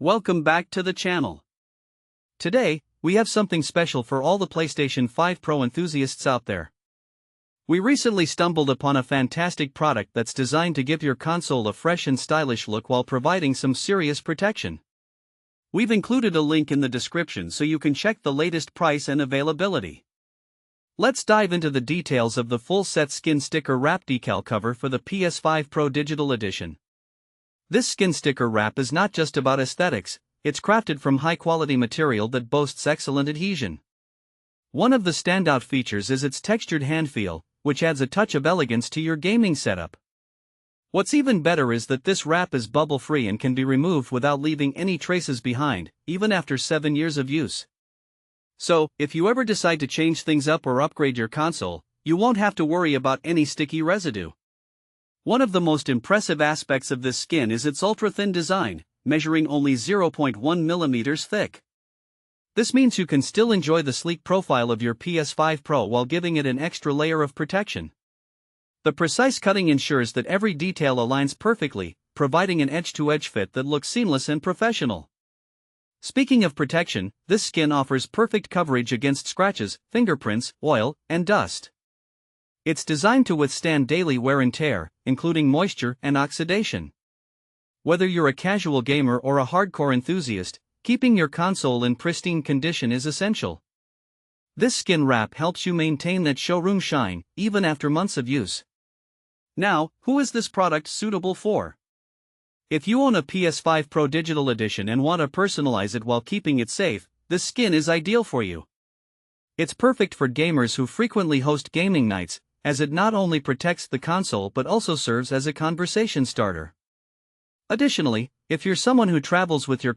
Welcome back to the channel. Today, we have something special for all the PlayStation 5 Pro enthusiasts out there. We recently stumbled upon a fantastic product that's designed to give your console a fresh and stylish look while providing some serious protection. We've included a link in the description so you can check the latest price and availability. Let's dive into the details of the full set skin sticker wrap decal cover for the PS5 Pro Digital Edition. This skin sticker wrap is not just about aesthetics, it's crafted from high-quality material that boasts excellent adhesion. One of the standout features is its textured hand feel, which adds a touch of elegance to your gaming setup. What's even better is that this wrap is bubble-free and can be removed without leaving any traces behind, even after 7 years of use. So, if you ever decide to change things up or upgrade your console, you won't have to worry about any sticky residue. One of the most impressive aspects of this skin is its ultra-thin design, measuring only 0.1 mm thick. This means you can still enjoy the sleek profile of your PS5 Pro while giving it an extra layer of protection. The precise cutting ensures that every detail aligns perfectly, providing an edge-to-edge fit that looks seamless and professional. Speaking of protection, this skin offers perfect coverage against scratches, fingerprints, oil, and dust. It's designed to withstand daily wear and tear, including moisture and oxidation. Whether you're a casual gamer or a hardcore enthusiast, keeping your console in pristine condition is essential. This skin wrap helps you maintain that showroom shine, even after months of use. Now, who is this product suitable for? If you own a PS5 Pro Digital Edition and want to personalize it while keeping it safe, this skin is ideal for you. It's perfect for gamers who frequently host gaming nights, as it not only protects the console but also serves as a conversation starter. Additionally, if you're someone who travels with your